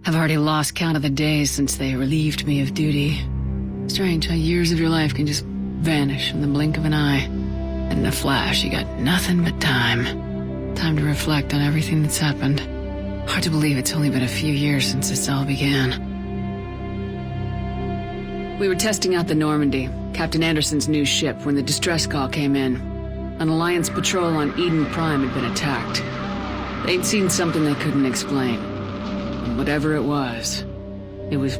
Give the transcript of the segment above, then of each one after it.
I've already lost count of the days since they relieved me of duty. Strange how years of your life can just vanish in the blink of an eye. And in a flash, you got nothing but time. Time to reflect on everything that's happened. Hard to believe it's only been a few years since this all began. We were testing out the Normandy, Captain Anderson's new ship, when the distress call came in. An Alliance patrol on Eden Prime had been attacked. They'd seen something they couldn't explain. And whatever it was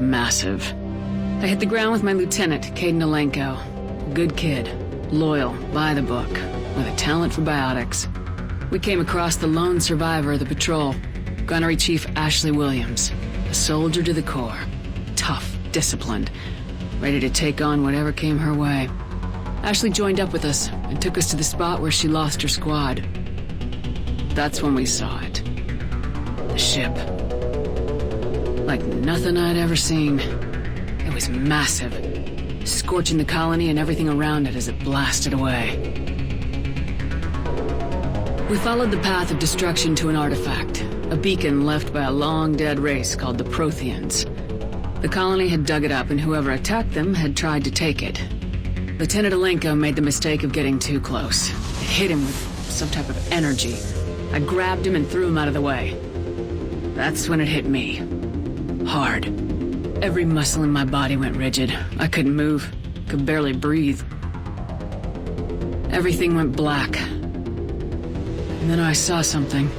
massive. I hit the ground with my lieutenant, Caden Alenko. A good kid, loyal, by the book, with a talent for biotics. We came across the lone survivor of the patrol, Gunnery Chief Ashley Williams, a soldier to the core. Tough, disciplined, ready to take on whatever came her way. Ashley joined up with us and took us to the spot where she lost her squad. That's when we saw it. The ship. Like nothing I'd ever seen. It was massive, scorching the colony and everything around it as it blasted away. We followed the path of destruction to an artifact, a beacon left by a long-dead race called the Protheans. The colony had dug it up, and whoever attacked them had tried to take it. Lieutenant Alenko made the mistake of getting too close. It hit him with some type of energy. I grabbed him and threw him out of the way. That's when it hit me. Hard. Every muscle in my body went rigid. I couldn't move, could barely breathe. Everything went black. And then I saw something.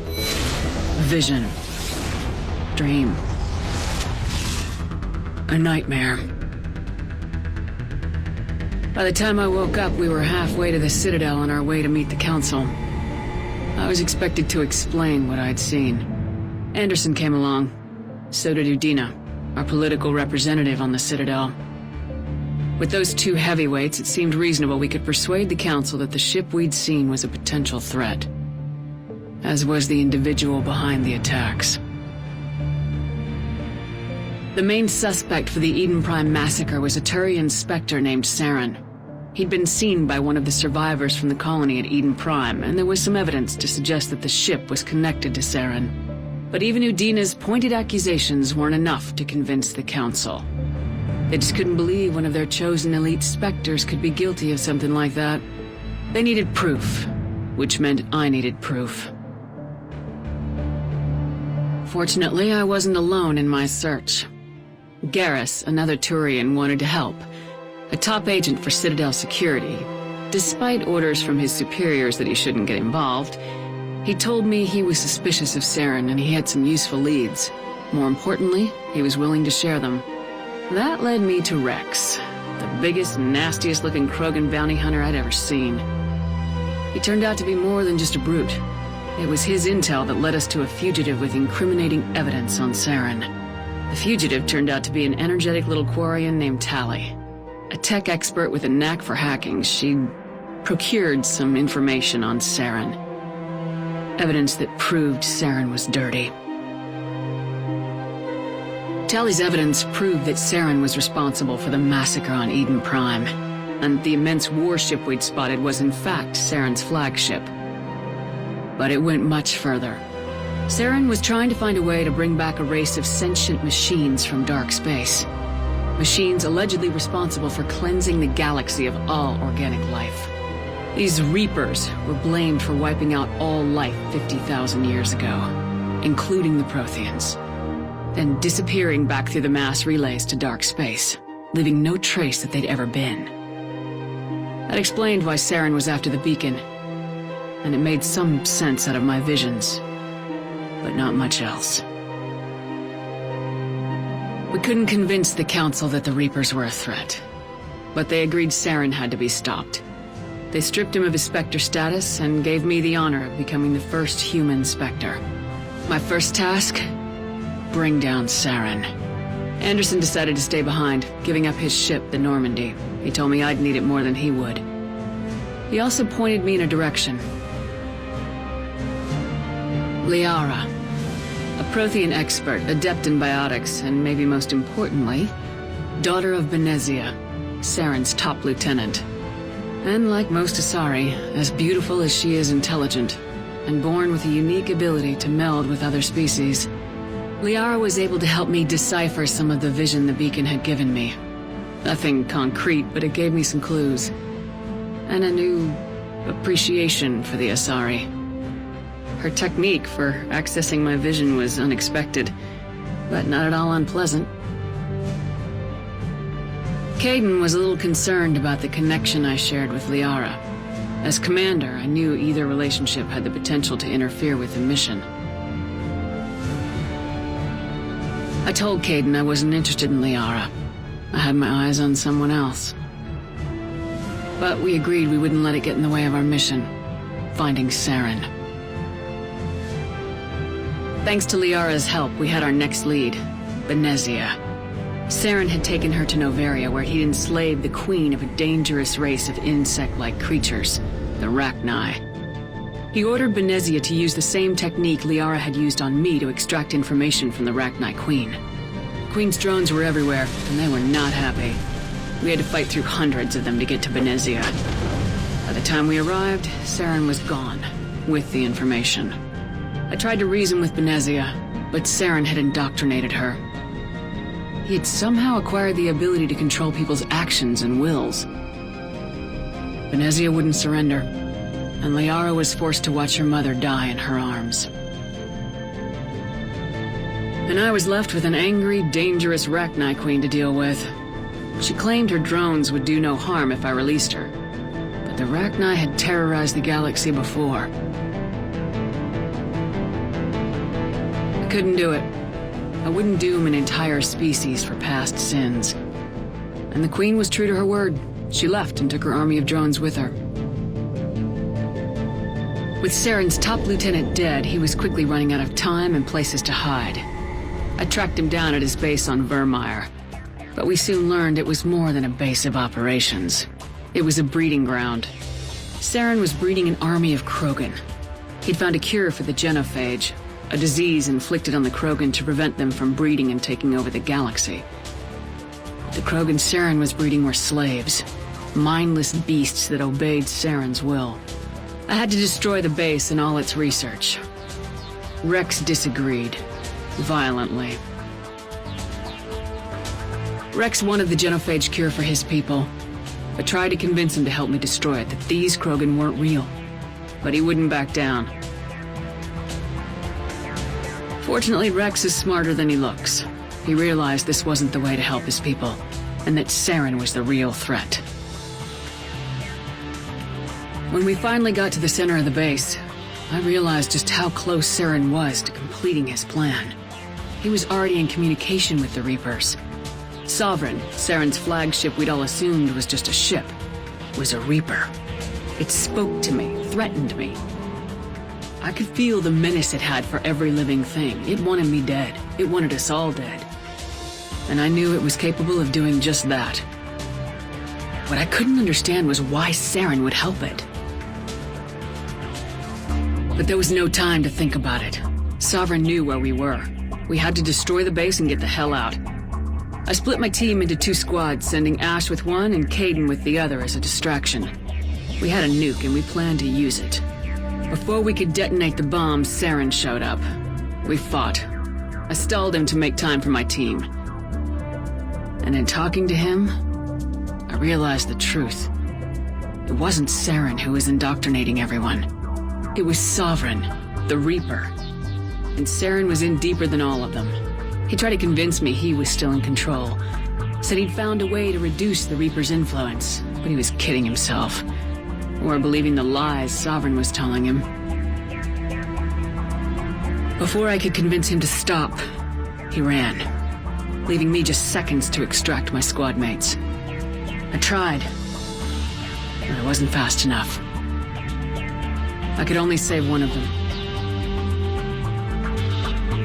A vision. Dream. A nightmare. By the time I woke up, we were halfway to the Citadel on our way to meet the Council. I was expected to explain what I'd seen. Anderson came along. So did Udina, our political representative on the Citadel. With those two heavyweights, it seemed reasonable we could persuade the Council that the ship we'd seen was a potential threat, as was the individual behind the attacks. The main suspect for the Eden Prime massacre was a Turian Spectre named Saren. He'd been seen by one of the survivors from the colony at Eden Prime, and there was some evidence to suggest that the ship was connected to Saren. But even Udina's pointed accusations weren't enough to convince the Council. They just couldn't believe one of their chosen elite Spectres could be guilty of something like that. They needed proof, which meant I needed proof. Fortunately, I wasn't alone in my search. Garrus, another Turian, wanted to help. A top agent for Citadel security. Despite orders from his superiors that he shouldn't get involved, he told me he was suspicious of Saren and he had some useful leads. More importantly, he was willing to share them. That led me to Rex, the biggest, nastiest-looking Krogan bounty hunter I'd ever seen. He turned out to be more than just a brute. It was his intel that led us to a fugitive with incriminating evidence on Saren. The fugitive turned out to be an energetic little Quarian named Tali. A tech expert with a knack for hacking, she'd procured some information on Saren. Evidence that proved Saren was dirty. Tali's evidence proved that Saren was responsible for the massacre on Eden Prime, and the immense warship we'd spotted was in fact Saren's flagship. But it went much further. Saren was trying to find a way to bring back a race of sentient machines from dark space. Machines allegedly responsible for cleansing the galaxy of all organic life. These Reapers were blamed for wiping out all life 50,000 years ago, including the Protheans, then disappearing back through the mass relays to dark space, leaving no trace that they'd ever been. That explained why Saren was after the beacon, and it made some sense out of my visions, but not much else. We couldn't convince the Council that the Reapers were a threat, but they agreed Saren had to be stopped. They stripped him of his Spectre status and gave me the honor of becoming the first human Spectre. My first task? Bring down Saren. Anderson decided to stay behind, giving up his ship, the Normandy. He told me I'd need it more than he would. He also pointed me in a direction. Liara, a Prothean expert, adept in biotics, and maybe most importantly, daughter of Benezia, Saren's top lieutenant. And like most Asari, as beautiful as she is intelligent, and born with a unique ability to meld with other species. Liara was able to help me decipher some of the vision the beacon had given me. Nothing concrete, but it gave me some clues. And a new appreciation for the Asari. Her technique for accessing my vision was unexpected, but not at all unpleasant. Kaidan was a little concerned about the connection I shared with Liara. As commander, I knew either relationship had the potential to interfere with the mission. I told Kaidan I wasn't interested in Liara. I had my eyes on someone else. But we agreed we wouldn't let it get in the way of our mission, finding Saren. Thanks to Liara's help, we had our next lead, Benezia. Saren had taken her to Noveria, where he'd enslaved the queen of a dangerous race of insect-like creatures, the Rachni. He ordered Benezia to use the same technique Liara had used on me to extract information from the Rachni queen. The queen's drones were everywhere, and they were not happy. We had to fight through hundreds of them to get to Benezia. By the time we arrived, Saren was gone, with the information. I tried to reason with Benezia, but Saren had indoctrinated her. He had somehow acquired the ability to control people's actions and wills. Benezia wouldn't surrender, and Liara was forced to watch her mother die in her arms. And I was left with an angry, dangerous Rachni queen to deal with. She claimed her drones would do no harm if I released her, but the Rachni had terrorized the galaxy before. I couldn't do it. I wouldn't doom an entire species for past sins. And the Queen was true to her word. She left and took her army of drones with her. With Saren's top lieutenant dead, he was quickly running out of time and places to hide. I tracked him down at his base on Vermeer, but we soon learned it was more than a base of operations. It was a breeding ground. Saren was breeding an army of Krogan. He'd found a cure for the genophage, a disease inflicted on the Krogan to prevent them from breeding and taking over the galaxy. The Krogan Saren was breeding were slaves, mindless beasts that obeyed Saren's will. I had to destroy the base and all its research. Rex disagreed, violently. Rex wanted the genophage cure for his people. I tried to convince him to help me destroy it, that these Krogan weren't real. But he wouldn't back down. Fortunately, Rex is smarter than he looks. He realized this wasn't the way to help his people, and that Saren was the real threat. When we finally got to the center of the base, I realized just how close Saren was to completing his plan. He was already in communication with the Reapers. Sovereign, Saren's flagship we'd all assumed was just a ship, was a Reaper. It spoke to me, threatened me. I could feel the menace it had for every living thing. It wanted me dead. It wanted us all dead. And I knew it was capable of doing just that. What I couldn't understand was why Saren would help it. But there was no time to think about it. Sovereign knew where we were. We had to destroy the base and get the hell out. I split my team into 2 squads, sending Ash with one and Kaidan with the other as a distraction. We had a nuke and we planned to use it. Before we could detonate the bomb, Saren showed up. We fought. I stalled him to make time for my team. And in talking to him, I realized the truth. It wasn't Saren who was indoctrinating everyone. It was Sovereign, the Reaper. And Saren was in deeper than all of them. He tried to convince me he was still in control. Said he'd found a way to reduce the Reaper's influence, but he was kidding himself. Or believing the lies Sovereign was telling him. Before I could convince him to stop, he ran, leaving me just seconds to extract my squad mates. I tried, but I wasn't fast enough. I could only save one of them.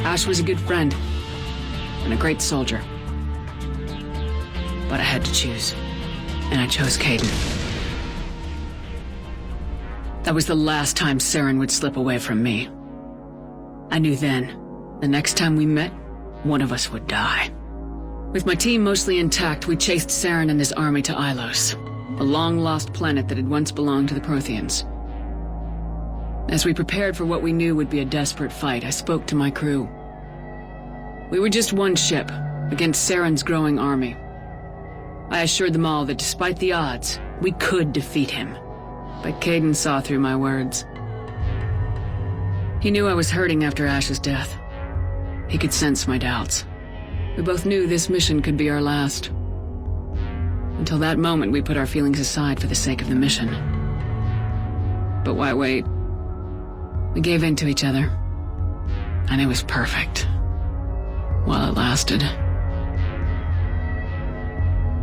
Ash was a good friend, and a great soldier. But I had to choose, and I chose Kaidan. That was the last time Saren would slip away from me. I knew then, the next time we met, one of us would die. With my team mostly intact, we chased Saren and his army to Ilos, a long-lost planet that had once belonged to the Protheans. As we prepared for what we knew would be a desperate fight, I spoke to my crew. We were just one ship against Saren's growing army. I assured them all that despite the odds, we could defeat him. But Kaidan saw through my words. He knew I was hurting after Ash's death. He could sense my doubts. We both knew this mission could be our last. Until that moment, we put our feelings aside for the sake of the mission. But why wait? We gave in to each other. And it was perfect. While it lasted.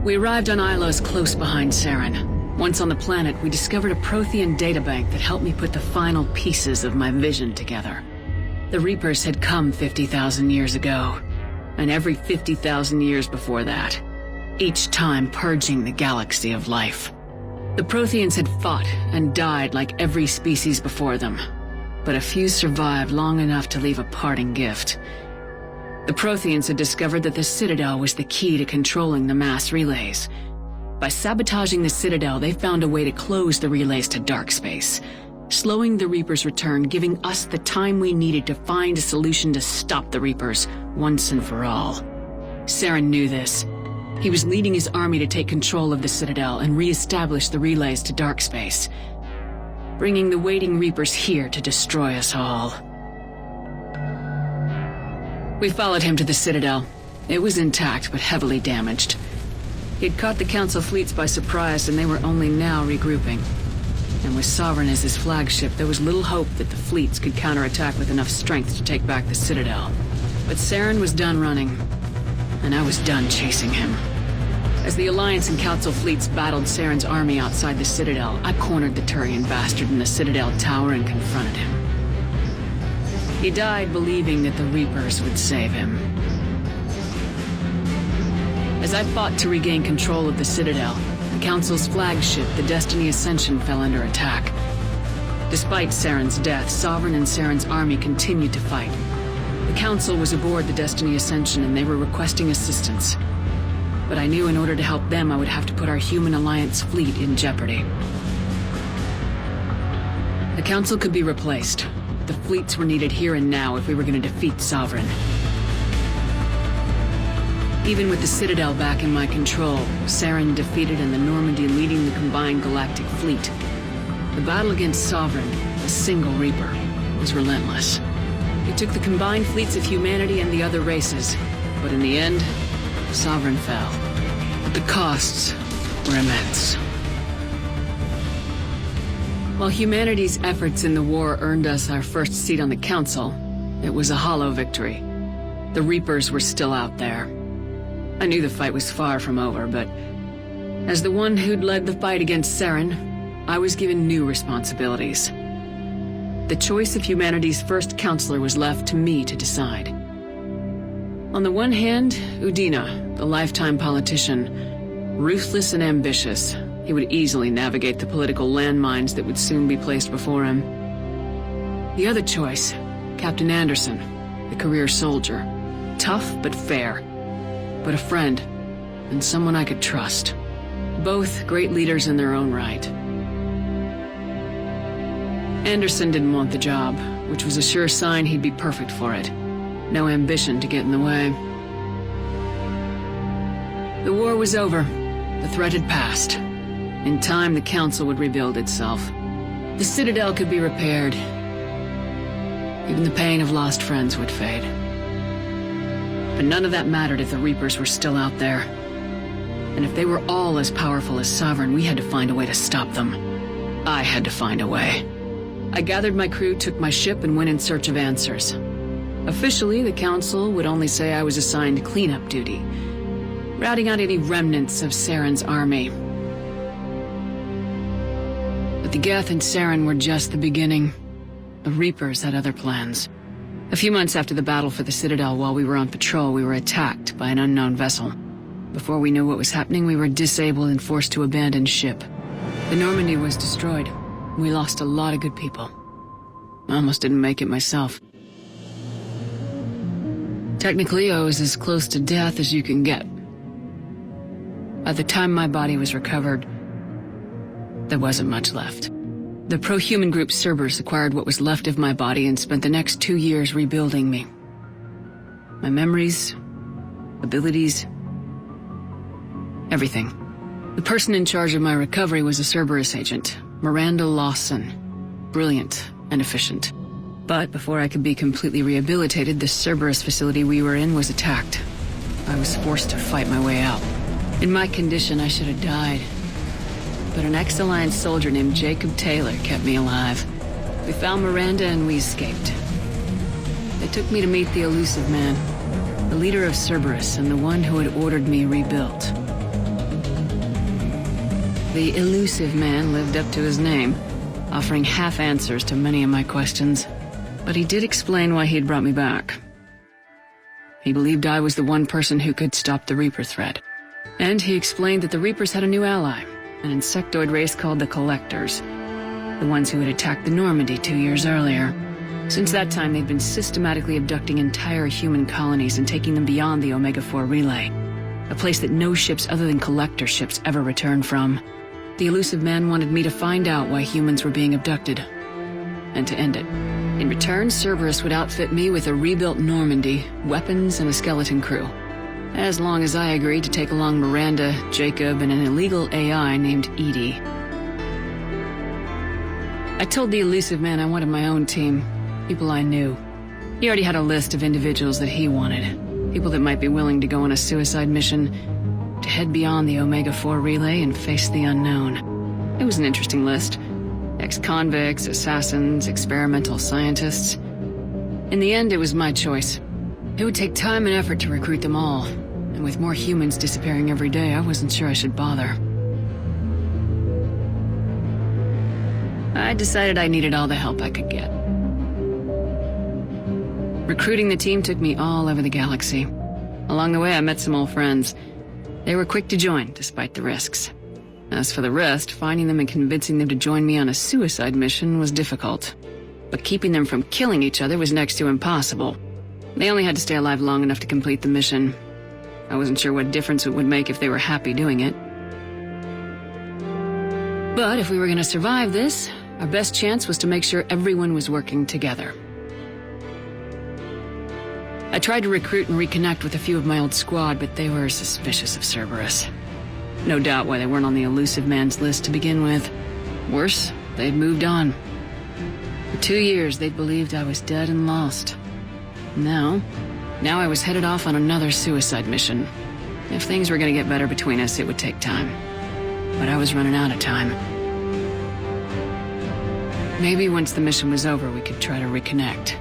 We arrived on Ilos close behind Saren. Once on the planet, we discovered a Prothean databank that helped me put the final pieces of my vision together. The Reapers had come 50,000 years ago, and every 50,000 years before that, each time purging the galaxy of life. The Protheans had fought and died like every species before them, but a few survived long enough to leave a parting gift. The Protheans had discovered that the Citadel was the key to controlling the mass relays. By sabotaging the Citadel, they found a way to close the relays to dark space, slowing the Reapers' return, giving us the time we needed to find a solution to stop the Reapers once and for all. Saren knew this. He was leading his army to take control of the Citadel and re-establish the relays to dark space, bringing the waiting Reapers here to destroy us all. We followed him to the Citadel. It was intact, but heavily damaged. He'd caught the Council fleets by surprise, and they were only now regrouping. And with Sovereign as his flagship, there was little hope that the fleets could counterattack with enough strength to take back the Citadel. But Saren was done running, and I was done chasing him. As the Alliance and Council fleets battled Saren's army outside the Citadel, I cornered the Turian bastard in the Citadel tower and confronted him. He died believing that the Reapers would save him. As I fought to regain control of the Citadel, the Council's flagship, the Destiny Ascension, fell under attack. Despite Saren's death, Sovereign and Saren's army continued to fight. The Council was aboard the Destiny Ascension and they were requesting assistance. But I knew in order to help them, I would have to put our Human Alliance fleet in jeopardy. The Council could be replaced. The fleets were needed here and now if we were going to defeat Sovereign. Even with the Citadel back in my control, Saren defeated and the Normandy leading the combined galactic fleet. The battle against Sovereign, a single Reaper, was relentless. It took the combined fleets of humanity and the other races, but in the end, Sovereign fell. But the costs were immense. While humanity's efforts in the war earned us our first seat on the Council, it was a hollow victory. The Reapers were still out there. I knew the fight was far from over, but as the one who'd led the fight against Saren, I was given new responsibilities. The choice of humanity's first counselor was left to me to decide. On the one hand, Udina, the lifetime politician, ruthless and ambitious, he would easily navigate the political landmines that would soon be placed before him. The other choice, Captain Anderson, the career soldier, tough but fair, but a friend, and someone I could trust. Both great leaders in their own right. Anderson didn't want the job, which was a sure sign he'd be perfect for it. No ambition to get in the way. The war was over. The threat had passed. In time, the Council would rebuild itself. The Citadel could be repaired. Even the pain of lost friends would fade. But none of that mattered if the Reapers were still out there. And if they were all as powerful as Sovereign, we had to find a way to stop them. I had to find a way. I gathered my crew, took my ship, and went in search of answers. Officially, the Council would only say I was assigned cleanup duty, routing out any remnants of Saren's army. But the Geth and Saren were just the beginning. The Reapers had other plans. A few months after the battle for the Citadel, while we were on patrol, we were attacked by an unknown vessel. Before we knew what was happening, we were disabled and forced to abandon ship. The Normandy was destroyed. We lost a lot of good people. I almost didn't make it myself. Technically, I was as close to death as you can get. By the time my body was recovered, there wasn't much left. The pro-human group Cerberus acquired what was left of my body and spent the next 2 years rebuilding me. My memories, abilities, everything. The person in charge of my recovery was a Cerberus agent, Miranda Lawson. Brilliant and efficient. But before I could be completely rehabilitated, the Cerberus facility we were in was attacked. I was forced to fight my way out. In my condition, I should have died. But an ex-Alliance soldier named Jacob Taylor kept me alive. We found Miranda and we escaped. They took me to meet the Elusive Man, the leader of Cerberus and the one who had ordered me rebuilt. The Elusive Man lived up to his name, offering half answers to many of my questions. But he did explain why he'd brought me back. He believed I was the one person who could stop the Reaper threat. And he explained that the Reapers had a new ally, an insectoid race called the Collectors, the ones who had attacked the Normandy 2 years earlier. Since that time, they'd been systematically abducting entire human colonies and taking them beyond the Omega-4 relay, a place that no ships other than Collector ships ever returned from. The Elusive Man wanted me to find out why humans were being abducted, and to end it. In return, Cerberus would outfit me with a rebuilt Normandy, weapons, and a skeleton crew. As long as I agreed to take along Miranda, Jacob, and an illegal AI named Edie. I told the Elusive Man I wanted my own team, people I knew. He already had a list of individuals that he wanted, people that might be willing to go on a suicide mission, to head beyond the Omega-4 relay and face the unknown. It was an interesting list. Ex-convicts, assassins, experimental scientists. In the end, it was my choice. It would take time and effort to recruit them all, and with more humans disappearing every day, I wasn't sure I should bother. I decided I needed all the help I could get. Recruiting the team took me all over the galaxy. Along the way, I met some old friends. They were quick to join, despite the risks. As for the rest, finding them and convincing them to join me on a suicide mission was difficult. But keeping them from killing each other was next to impossible. They only had to stay alive long enough to complete the mission. I wasn't sure what difference it would make if they were happy doing it. But if we were going to survive this, our best chance was to make sure everyone was working together. I tried to recruit and reconnect with a few of my old squad, but they were suspicious of Cerberus. No doubt why they weren't on the Elusive Man's list to begin with. Worse, they'd moved on. For 2 years, they'd believed I was dead and lost. Now I was headed off on another suicide mission. If things were going to get better between us, it would take time. But I was running out of time. Maybe once the mission was over, we could try to reconnect.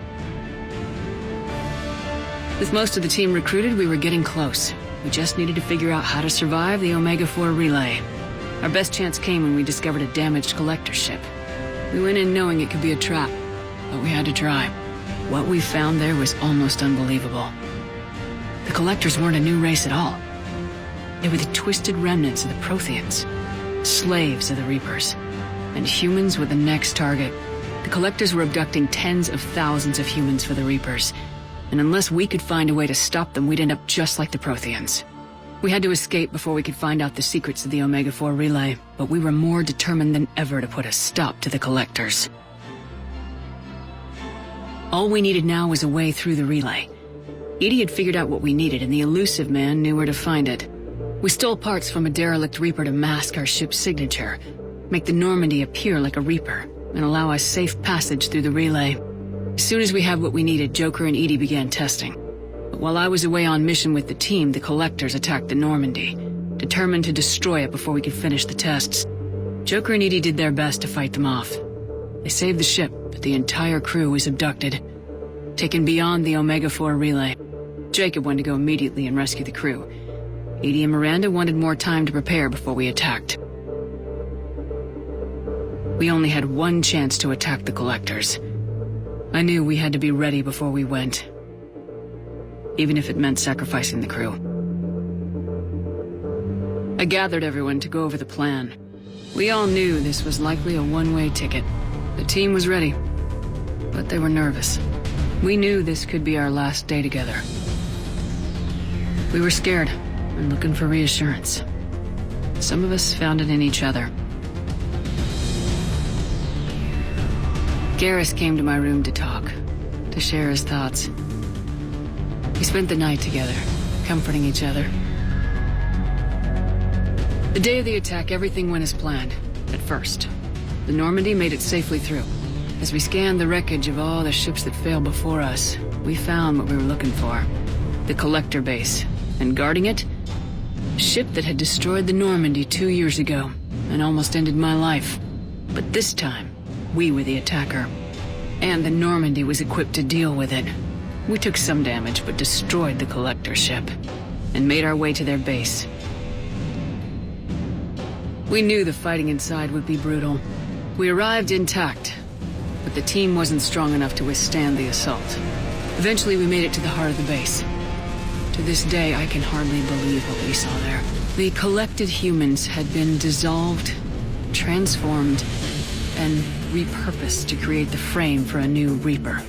With most of the team recruited, we were getting close. We just needed to figure out how to survive the Omega-4 relay. Our best chance came when we discovered a damaged Collector ship. We went in knowing it could be a trap, but we had to try. What we found there was almost unbelievable. The Collectors weren't a new race at all. They were the twisted remnants of the Protheans, slaves of the Reapers, and humans were the next target. The Collectors were abducting tens of thousands of humans for the Reapers, and unless we could find a way to stop them, we'd end up just like the Protheans. We had to escape before we could find out the secrets of the Omega-4 relay, but we were more determined than ever to put a stop to the Collectors. All we needed now was a way through the relay. Edie had figured out what we needed, and the Elusive Man knew where to find it. We stole parts from a derelict Reaper to mask our ship's signature, make the Normandy appear like a Reaper, and allow us safe passage through the relay. As soon as we had what we needed, Joker and Edie began testing. But while I was away on mission with the team, the Collectors attacked the Normandy, determined to destroy it before we could finish the tests. Joker and Edie did their best to fight them off. They saved the ship, but the entire crew was abducted, taken beyond the Omega-4 relay. Jacob went to go immediately and rescue the crew. Edie and Miranda wanted more time to prepare before we attacked. We only had one chance to attack the Collectors. I knew we had to be ready before we went, even if it meant sacrificing the crew. I gathered everyone to go over the plan. We all knew this was likely a one-way ticket. The team was ready, but they were nervous. We knew this could be our last day together. We were scared and looking for reassurance. Some of us found it in each other. Garrus came to my room to talk, to share his thoughts. We spent the night together, comforting each other. The day of the attack, everything went as planned, at first. The Normandy made it safely through. As we scanned the wreckage of all the ships that failed before us, we found what we were looking for. The Collector base. And guarding it, a ship that had destroyed the Normandy 2 years ago, and almost ended my life. But this time, we were the attacker. And the Normandy was equipped to deal with it. We took some damage, but destroyed the Collector ship, and made our way to their base. We knew the fighting inside would be brutal. We arrived intact, but the team wasn't strong enough to withstand the assault. Eventually, we made it to the heart of the base. To this day, I can hardly believe what we saw there. The collected humans had been dissolved, transformed, and repurposed to create the frame for a new Reaper.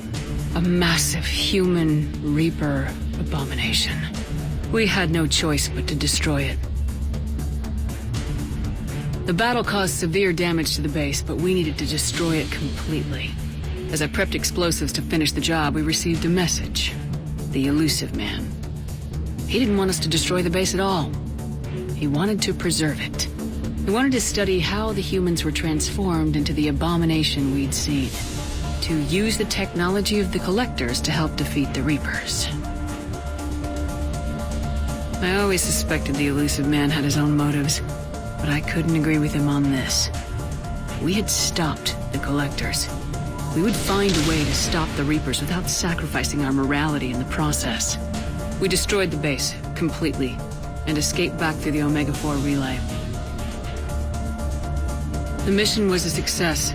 A massive human Reaper abomination. We had no choice but to destroy it. The battle caused severe damage to the base, but we needed to destroy it completely. As I prepped explosives to finish the job, we received a message. The Illusive Man. He didn't want us to destroy the base at all. He wanted to preserve it. He wanted to study how the humans were transformed into the abomination we'd seen. To use the technology of the Collectors to help defeat the Reapers. I always suspected the Illusive Man had his own motives, but I couldn't agree with him on this. We had stopped the Collectors. We would find a way to stop the Reapers without sacrificing our morality in the process. We destroyed the base, completely, and escaped back through the Omega-4 relay. The mission was a success,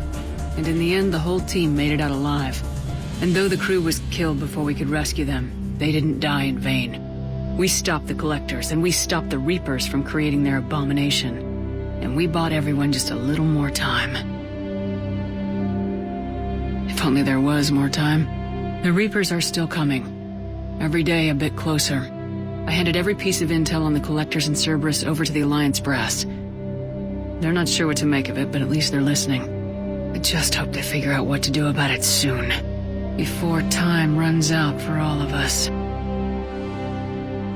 and in the end, the whole team made it out alive. And though the crew was killed before we could rescue them, they didn't die in vain. We stopped the Collectors, and we stopped the Reapers from creating their abomination. And we bought everyone just a little more time. If only there was more time. The Reapers are still coming. Every day a bit closer. I handed every piece of intel on the Collectors in Cerberus over to the Alliance brass. They're not sure what to make of it, but at least they're listening. I just hope they figure out what to do about it soon. Before time runs out for all of us.